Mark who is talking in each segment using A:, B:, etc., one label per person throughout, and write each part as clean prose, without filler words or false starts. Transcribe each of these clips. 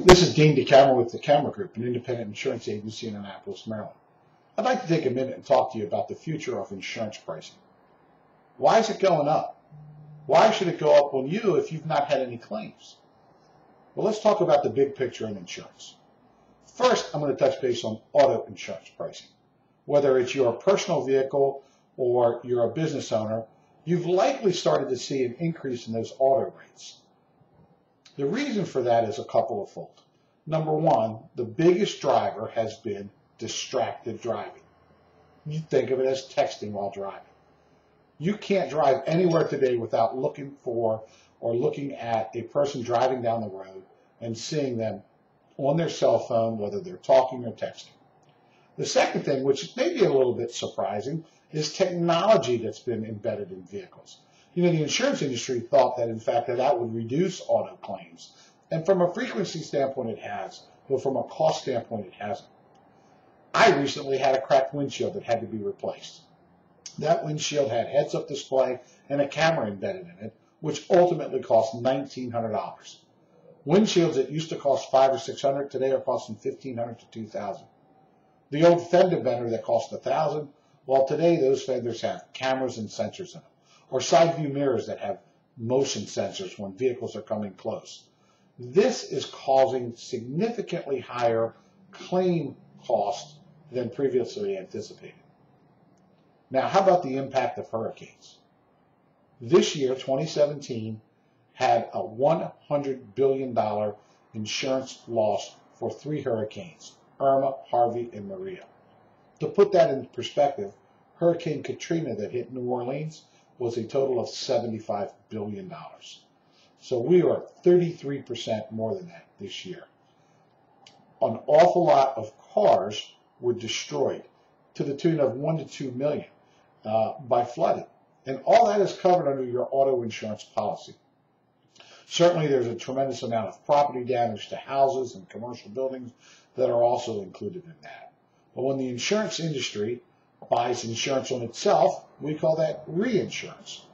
A: This is Dean DeCamera with DeCamera Group, an independent insurance agency in Annapolis, Maryland. I'd like to take a minute and talk to you about the future of insurance pricing. Why is it going up? Why should it go up on you if you've not had any claims? Well, let's talk about the big picture in insurance. First, I'm going to touch base on auto insurance pricing. Whether it's your personal vehicle or you're a business owner, you've likely started to see an increase in those auto rates. The reason for that is a couple of fold. Number one, the biggest driver has been distracted driving. You think of it as texting while driving. You can't drive anywhere today without looking for or looking at a person driving down the road and seeing them on their cell phone, whether they're talking or texting. The second thing, which may be a little bit surprising, is technology that's been embedded in vehicles. You know, the insurance industry thought that, in fact, that would reduce auto claims. And from a frequency standpoint, it has, but from a cost standpoint, it hasn't. I recently had a cracked windshield that had to be replaced. That windshield had heads-up display and a camera embedded in it, which ultimately cost $1,900. Windshields that used to cost $500 or $600 today are costing $1,500 to $2,000. The old fender bender that cost $1,000, well, today those fenders have cameras and sensors in them, or side view mirrors that have motion sensors when vehicles are coming close. This is causing significantly higher claim costs than previously anticipated. Now, how about the impact of hurricanes? This year, 2017, had a $100 billion insurance loss for 3 hurricanes, Irma, Harvey, and Maria. To put that in perspective, Hurricane Katrina that hit New Orleans was a total of $75 billion. So we are 33% more than that this year. An awful lot of cars were destroyed to the tune of 1 to 2 million by flooding. And all that is covered under your auto insurance policy. Certainly there's a tremendous amount of property damage to houses and commercial buildings that are also included in that. But when the insurance industry buys insurance on itself, we call that reinsurance.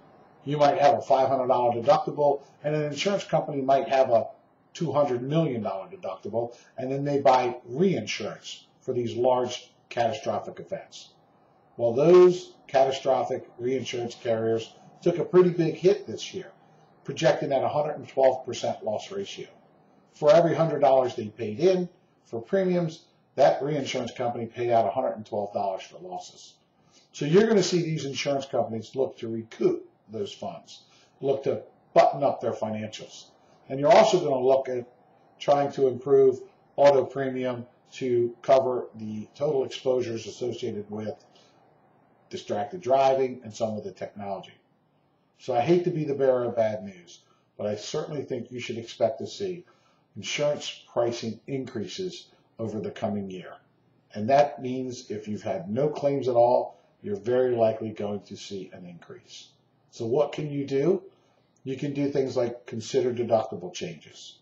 A: You might have a $500 deductible, and an insurance company might have a $200 million deductible, and then they buy reinsurance for these large catastrophic events. Well, those catastrophic reinsurance carriers took a pretty big hit this year, projecting at 112% loss ratio. For every $100 they paid in for premiums, that reinsurance company paid out $112 for losses. So you're going to see these insurance companies look to recoup those funds, look to button up their financials. And you're also going to look at trying to improve auto premium to cover the total exposures associated with distracted driving and some of the technology. So I hate to be the bearer of bad news, but I certainly think you should expect to see insurance pricing increases over the coming year. And that means if you've had no claims at all, you're very likely going to see an increase. So what can you do? You can do things like consider deductible changes.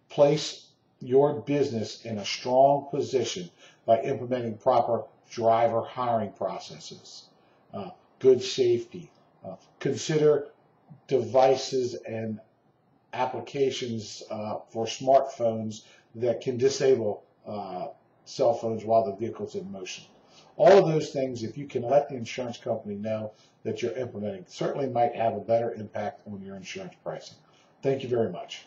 A: Place your business in a strong position by implementing proper driver hiring processes, good safety. Consider devices and applications for smartphones that can disable cell phones while the vehicle's in motion. All of those things, if you can let the insurance company know that you're implementing, certainly might have a better impact on your insurance pricing. Thank you very much.